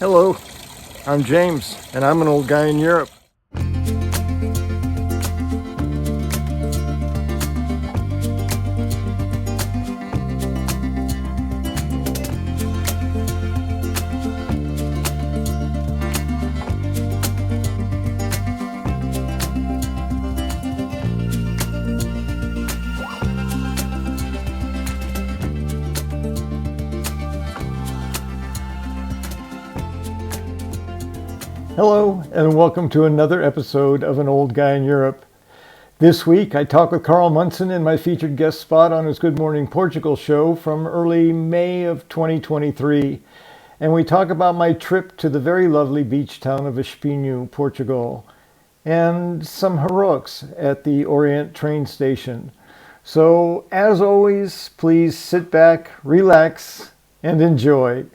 Hello, I'm James, and I'm an old guy in Europe. Hello, and welcome to another episode of An Old Guy in Europe. This week, I talk with Carl Munson in my featured guest spot on his Good Morning Portugal Show from early May of 2023. And we talk about my trip to the very lovely beach town of Espinho, Portugal, and some heroics at the Oriente train station. So, as always, please sit back, relax, and enjoy.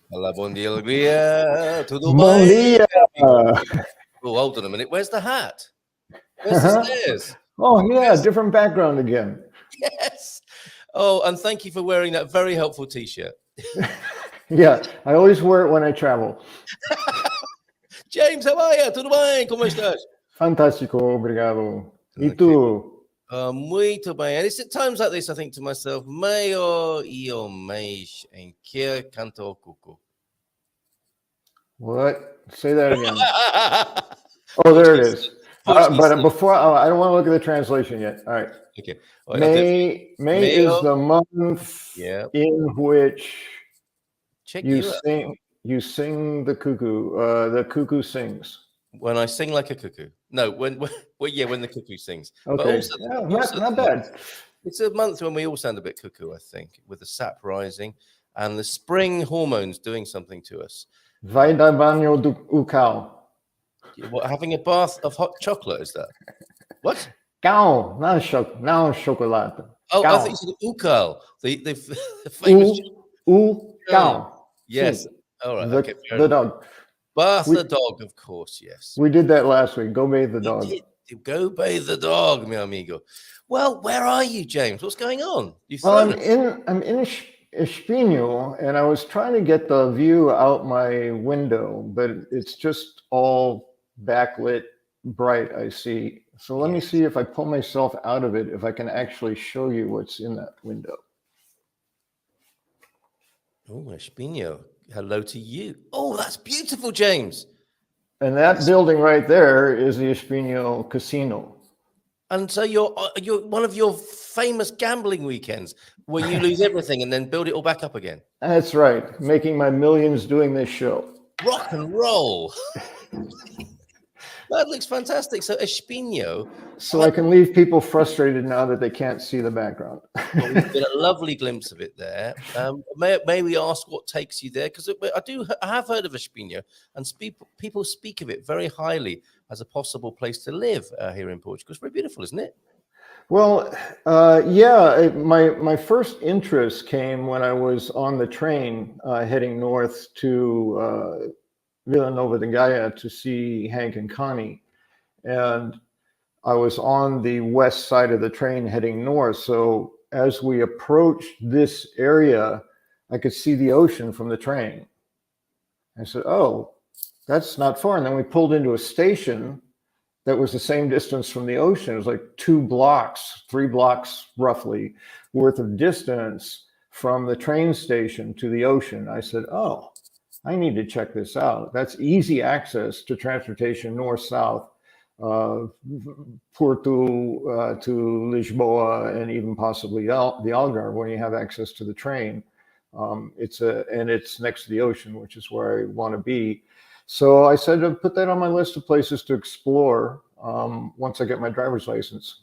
Olá, bom dia, alegria. Tudo Bom bem? dia! Oh, hold on a minute. Where's the hat? Where's the stairs? Oh, yeah, different background again. Yes. Oh, and thank you for wearing that very helpful T-shirt. Yeah, I always wear it when I travel. James, how are you? Tudo bem? Como estás? Fantástico, obrigado. E tu? Muito bem. And it's at times like this, I think to myself, maior e o mês em que canto o cuco. What? Say that again. Oh, there it is. But before, I don't want to look at the translation yet. All right. Okay. May is the month in which you sing the cuckoo. The cuckoo sings. When I sing like a cuckoo. No, when the cuckoo sings. Okay. Not bad. It's a month when we all sound a bit cuckoo, I think, with the sap rising and the spring hormones doing something to us. Vai dar banho do cão. What, having a bath of hot chocolate, is that? What? Cão, não chocolate. Oh, Cão. I think you said ukal, the famous... Cão. Yes. Sim. All right. The dog. Bath the dog, of course, yes. We did that last week. Go bathe the dog. Go bathe the dog, mi amigo. Well, where are you, James? What's going on? I'm in Espinho, and I was trying to get the view out my window, but it's just all backlit bright, I see. So let me see if I pull myself out of it, if I can actually show you what's in that window. Oh, Espinho. Hello to you. Oh, that's beautiful, James. And that building right there is the Espinho Casino. And so you're one of your famous gambling weekends where you lose everything and then build it all back up again. That's right. Making my millions doing this show. Rock and roll. That looks fantastic. So Espinho. So I can leave people frustrated now that they can't see the background. Well, we've got a lovely glimpse of it there. May we ask what takes you there? Because I have heard of Espinho, and people speak of it very highly as a possible place to live here in Portugal. It's very beautiful, isn't it? Well, yeah. My first interest came when I was on the train heading north to Vila Nova de Gaia to see Hank and Connie, and I was on the west side of the train heading north. So as we approached this area, I could see the ocean from the train. I said, "Oh, that's not far." And then we pulled into a station that was the same distance from the ocean. It was like 3 blocks roughly worth of distance from the train station to the ocean. I said, "Oh, I need to check this out. That's easy access to transportation north-south, Porto to Lisboa, and even possibly the Algarve when you have access to the train. It's next to the ocean, which is where I want to be." So I said to put that on my list of places to explore once I get my driver's license.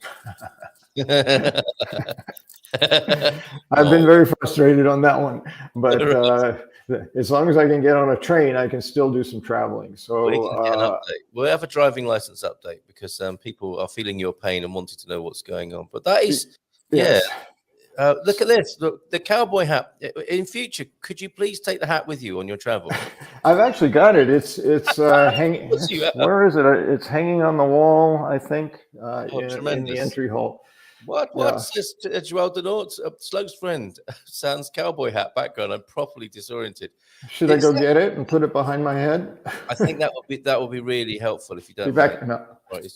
I've been very frustrated on that one, but as long as I can get on a train, I can still do some traveling. So we'll have a driving license update because people are feeling your pain and wanting to know what's going on. But that is, Look at this. Look, the cowboy hat. In future, could you please take the hat with you on your travels? I've actually got it. It's hanging. course you have. Where is it? It's hanging on the wall, I think, Oh, in the tremendous. entry hall. What? Yeah. Says Joel Denort, Slug's friend. Sans cowboy hat background. I'm properly disoriented. Should I go get it and put it behind my head? I think that would be really helpful if you don't Be back. mind. No. Right.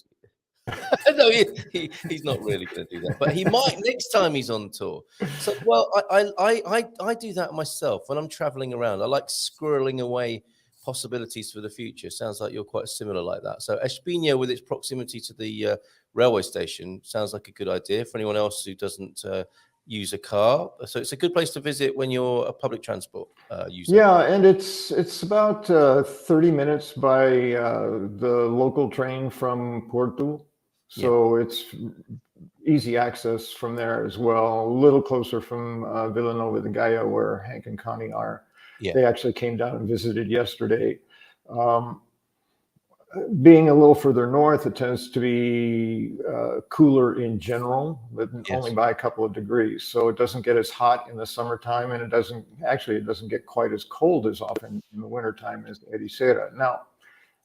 No, he's not really going to do that, but he might next time he's on tour. So, well, I do that myself when I'm traveling around. I like squirreling away possibilities for the future. Sounds like you're quite similar like that. So, Espinho, with its proximity to the railway station, sounds like a good idea for anyone else who doesn't use a car. So, it's a good place to visit when you're a public transport user. Yeah, and it's about 30 minutes by the local train from Porto. So it's easy access from there as well. A little closer from Vila Nova de Gaia, where Hank and Connie are. Yeah. They actually came down and visited yesterday. Being a little further north, it tends to be cooler in general, but only by a couple of degrees. So it doesn't get as hot in the summertime, and it doesn't get quite as cold as often in the wintertime as Ericeira. Now,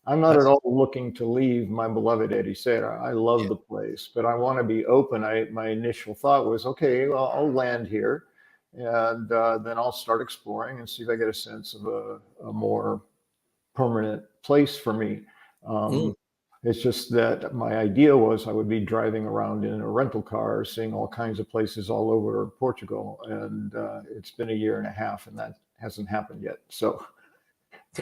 I'm not at all looking to leave my beloved Ericeira. I love the place, but I want to be open. My initial thought was, okay, well, I'll land here, and then I'll start exploring and see if I get a sense of a more permanent place for me. It's just that my idea was I would be driving around in a rental car, seeing all kinds of places all over Portugal, and it's been a year and a half, and that hasn't happened yet. So.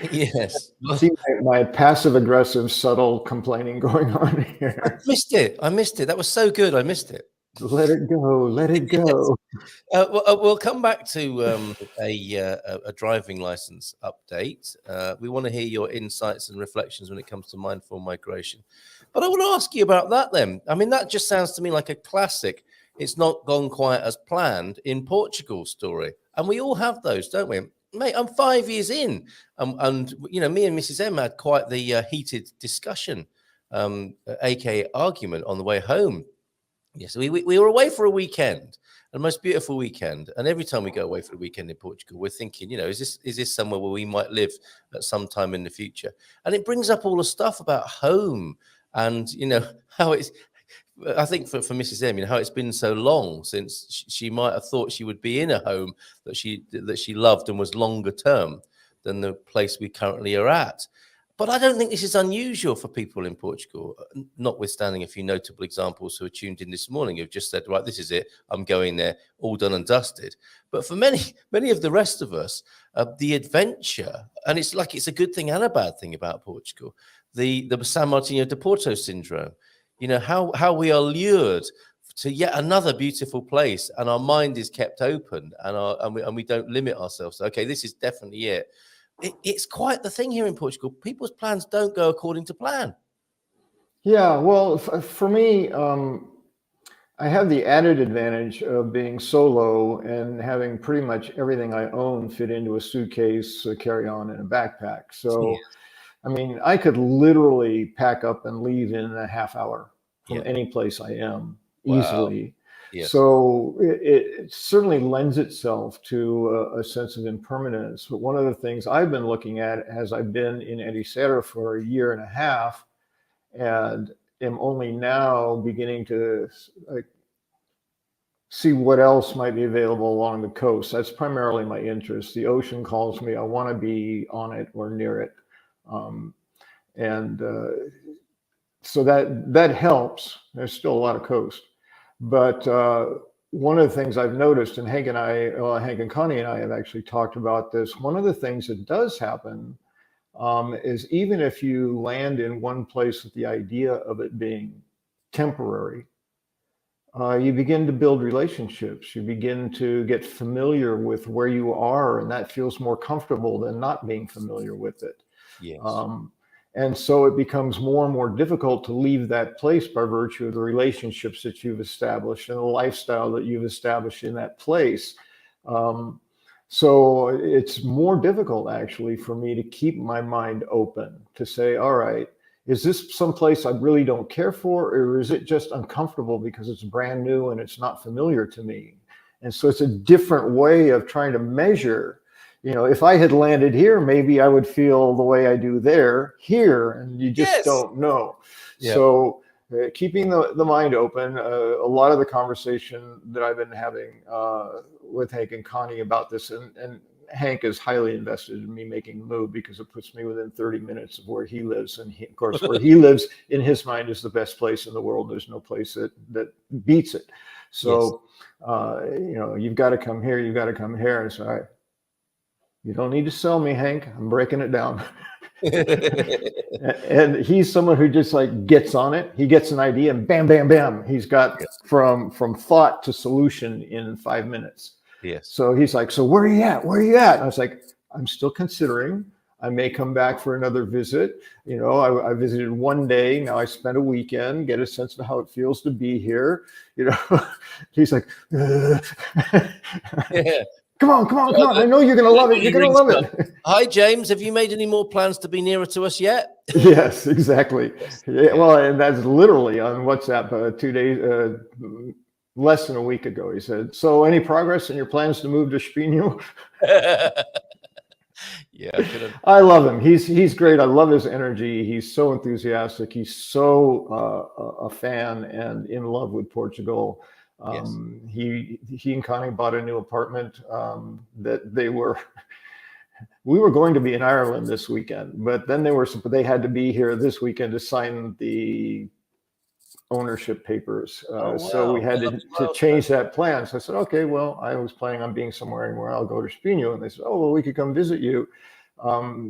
Yes. See my passive aggressive, subtle complaining going on here. I missed it. That was so good. I missed it. Let it go. Let it go. Yes. We'll come back to a driving license update. We want to hear your insights and reflections when it comes to mindful migration. But I want to ask you about that then. I mean, that just sounds to me like a classic. It's not gone quite as planned in Portugal story. And we all have those, don't we? Mate, I'm 5 years in, and you know, me and Mrs. M had quite the heated discussion, aka argument, on the way home. Yes, we were away for a weekend, a most beautiful weekend, and every time we go away for a weekend in Portugal, we're thinking, you know, is this somewhere where we might live at some time in the future? And it brings up all the stuff about home, and you know how it's. I think for Mrs. M, you know, how it's been so long since she might have thought she would be in a home that she loved and was longer term than the place we currently are at. But I don't think this is unusual for people in Portugal, notwithstanding a few notable examples who are tuned in this morning who've just said, right, this is it, I'm going there, all done and dusted. But for many of the rest of us, the adventure, and it's like it's a good thing and a bad thing about Portugal, the San Martinho de Porto syndrome. You know, how we are lured to yet another beautiful place, and our mind is kept open, and we don't limit ourselves. Okay, this is definitely it. It's quite the thing here in Portugal. People's plans don't go according to plan. Yeah, well, for me, I have the added advantage of being solo and having pretty much everything I own fit into a suitcase, a carry-on, and a backpack. So. I mean, I could literally pack up and leave in a half hour from any place I am easily. Wow. Yes. So it certainly lends itself to a sense of impermanence. But one of the things I've been looking at as I've been in Ericeira for a year and a half, and am only now beginning to see what else might be available along the coast. That's primarily my interest. The ocean calls me. I want to be on it or near it. So that helps. There's still a lot of coast, but one of the things I've noticed, and Hank and Connie and I have actually talked about this. One of the things that does happen is even if you land in one place with the idea of it being temporary, you begin to build relationships. You begin to get familiar with where you are, and that feels more comfortable than not being familiar with it. Yes. And so it becomes more and more difficult to leave that place by virtue of the relationships that you've established and the lifestyle that you've established in that place. So it's more difficult actually for me to keep my mind open to say, all right, is this someplace I really don't care for, or is it just uncomfortable because it's brand new and it's not familiar to me? And so it's a different way of trying to measure. You know, if I had landed here, maybe I would feel the way I do here, and you just don't know. Yeah. So keeping the mind open. A lot of the conversation that I've been having with Hank and Connie about this, and Hank is highly invested in me making the move because it puts me within 30 minutes of where he lives. And of course, where he lives in his mind is the best place in the world. There's no place that beats it. So, you know, you've got to come here. You've got to come here. And so, all right, you don't need to sell me, Hank. I'm breaking it down. And he's someone who just like gets on it. He gets an idea and bam, bam, bam. He's got from thought to solution in 5 minutes. Yes. So he's like, so where are you at? Where are you at? And I was like, I'm still considering. I may come back for another visit. You know, I visited one day. Now I spent a weekend, get a sense of how it feels to be here. You know, he's like, Yeah. Come on. I know you're going to love it. You're going to love it. Hi, James. Have you made any more plans to be nearer to us yet? Yes, exactly. Yeah, well, and that's literally on WhatsApp 2 days, less than a week ago. He said, so any progress in your plans to move to Espinho? Yeah. I love him. He's great. I love his energy. He's so enthusiastic. He's so a fan and in love with Portugal. He and Connie bought a new apartment that we were going to be in Ireland this weekend, but then they had to be here this weekend to sign the ownership papers. So we had to change that plan. So I said, okay, well, I was planning on being somewhere anywhere. I'll go to Espinho. And they said, oh, well, we could come visit you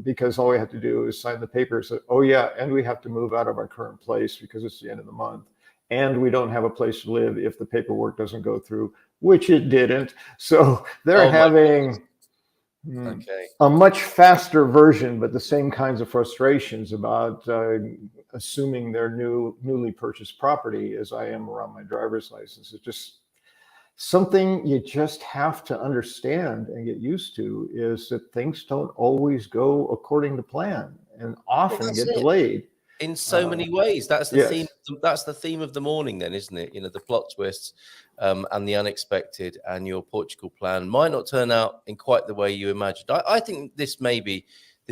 because all we have to do is sign the papers. So, oh yeah, and we have to move out of our current place because it's the end of the month. And we don't have a place to live if the paperwork doesn't go through, which it didn't. So they're having a much faster version, but the same kinds of frustrations about assuming their newly purchased property as I am around my driver's license. It's just something you just have to understand and get used to, is that things don't always go according to plan and often get delayed. In so many ways. That's the theme. That's the theme of the morning, then, isn't it? You know, the plot twists and the unexpected, and your Portugal plan might not turn out in quite the way you imagined. I think this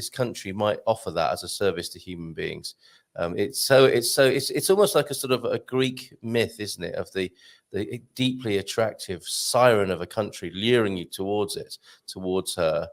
country might offer that as a service to human beings. It's almost like a sort of a Greek myth, isn't it? Of the deeply attractive siren of a country luring you towards her.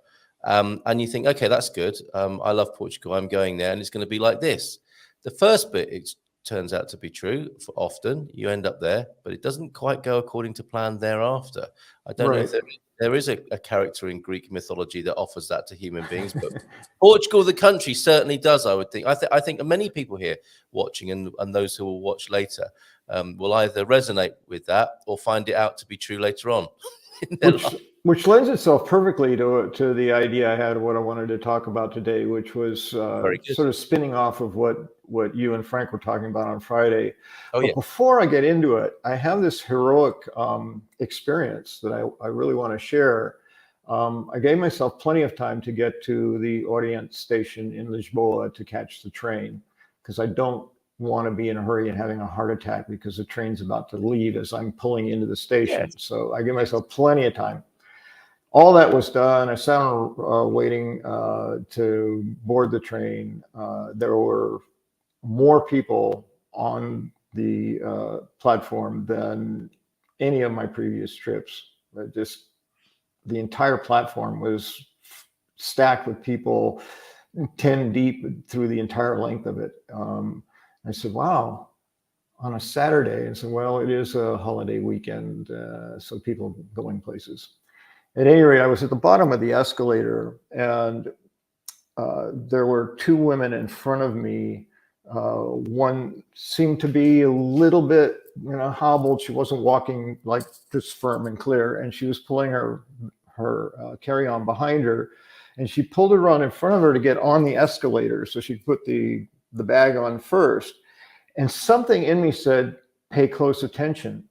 And you think, okay, that's good. I love Portugal. I'm going there, and it's going to be like this. The first bit, it turns out to be true. For often you end up there, but it doesn't quite go according to plan thereafter. I don't know if there is a character in Greek mythology that offers that to human beings, but Portugal, the country, certainly does, I would think. I think many people here watching and those who will watch later will either resonate with that or find it out to be true later on. Which lends itself perfectly to the idea I had of what I wanted to talk about today, which was sort of spinning off of what you and Frank were talking about on Friday. But before I get into it, I have this heroic experience that I really want to share. I gave myself plenty of time to get to the Oriente station in Lisboa to catch the train, because I don't want to be in a hurry and having a heart attack because the train's about to leave as I'm pulling into the station. So I give myself plenty of time. All that was done. I sat waiting to board the train. There were more people on the platform than any of my previous trips. Just the entire platform was stacked with people 10 deep through the entire length of it. I said, wow, on a Saturday. And said, well, it is a holiday weekend, so people going places. At any rate, I was at the bottom of the escalator, and there were two women in front of me. One seemed to be a little bit, hobbled. She wasn't walking like this firm and clear, and she was pulling her carry-on behind her, and she pulled it around in front of her to get on the escalator, so she put the bag on first. And something in me said, pay close attention.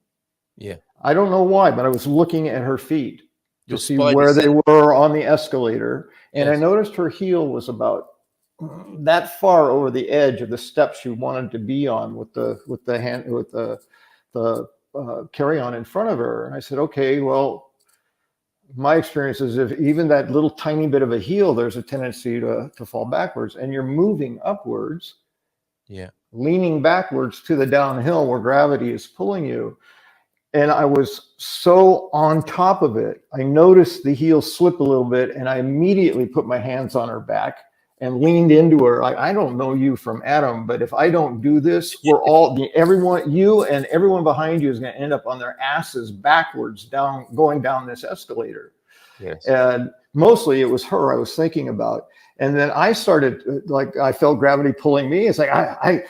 Yeah. I don't know why, but I was looking at her feet to see where they were on the escalator. And I noticed her heel was about that far over the edge of the step she wanted to be on with the carry-on in front of her. And I said, okay, well, my experience is if even that little tiny bit of a heel, there's a tendency to fall backwards, and you're moving upwards, leaning backwards to the downhill where gravity is pulling you. And I was so on top of it, I noticed the heel slip a little bit, and I immediately put my hands on her back and leaned into her. Like, I don't know you from Adam, but if I don't do this, we're all, everyone, you and everyone behind you is going to end up on their asses backwards down, going down this escalator. Yes. And mostly it was her I was thinking about. And then I started, like, I felt gravity pulling me. It's like,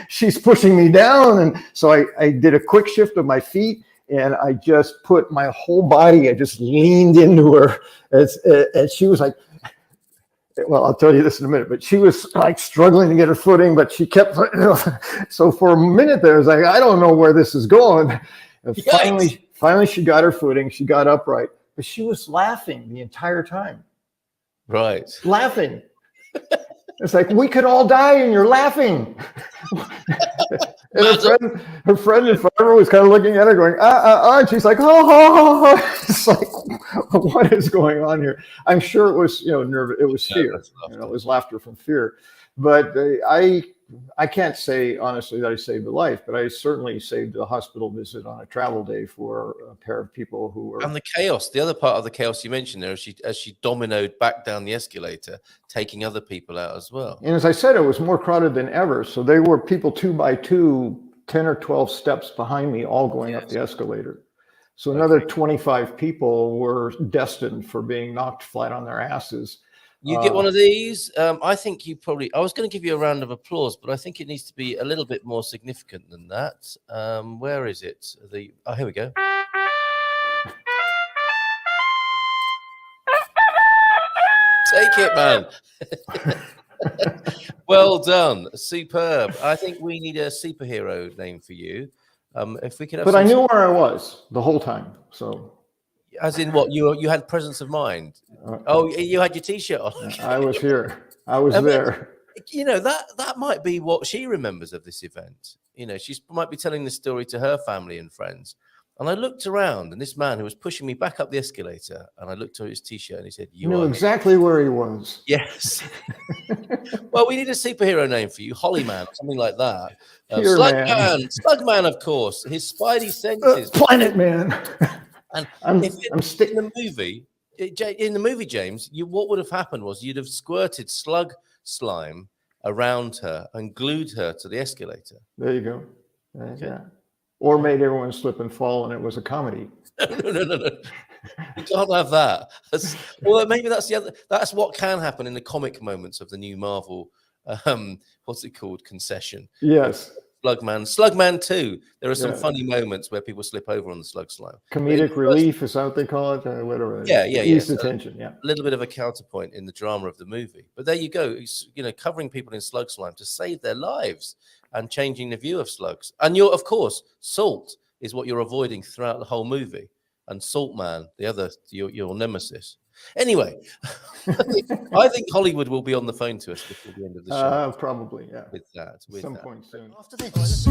she's pushing me down. And so I did a quick shift of my feet, and I just put my whole body, I just leaned into her. And she was like, well, I'll tell you this in a minute, but she was like struggling to get her footing, but she kept, so for a minute there, I was like, I don't know where this is going. And finally she got her footing, she got upright, but she was laughing the entire time. Right. Laughing. It's like, we could all die and you're laughing. And her friend in front of her was kind of looking at her going, and she's like, oh. It's like, what is going on here? I'm sure it was, nervous. It was fear. It was laughter from fear. But I can't say honestly that I saved a life, but I certainly saved a hospital visit on a travel day for a pair of people who were. And the chaos, the other part of the chaos you mentioned there, as she dominoed back down the escalator, taking other people out as well. And as I said, it was more crowded than ever. So they were people 2 by 2, 10 or 12 steps behind me, all going up the escalator. So another 25 people were destined for being knocked flat on their asses. You get one of these. I think you probably, I was going to give you a round of applause, but I think it needs to be a little bit more significant than that. Where is it? Here we go. Take it, man. Well done. Superb. I think we need a superhero name for you. If we could have. But I knew where I was the whole time. So. As in what? You had presence of mind. You had your T-shirt on. I was here. I was there. That might be what she remembers of this event. She might be telling this story to her family and friends. And I looked around, and this man who was pushing me back up the escalator, and I looked at his T-shirt, and he said, "You knew exactly where he was." Yes. Well, we need a superhero name for you, Hollyman, something like that. Slugman, of course. His spidey senses. Planet Man. And in the movie, James, what would have happened was you'd have squirted slug slime around her and glued her to the escalator. There you go. Yeah. Or made everyone slip and fall, and it was a comedy. No. You can't have that. Well, maybe that's the other. That's what can happen in the comic moments of the new Marvel. What's it called? Concession. Yes. Slugman 2. There are some funny moments where people slip over on the slug slime. Comedic relief is that what they call it? Whatever. Ease the tension. Yeah. A little bit of a counterpoint in the drama of the movie. But there you go. Covering people in slug slime to save their lives and changing the view of slugs. And of course, salt is what you're avoiding throughout the whole movie. And Saltman, the other, your nemesis. Anyway, I think Hollywood will be on the phone to us before the end of the show. Probably, yeah. With that. Some point soon. After this.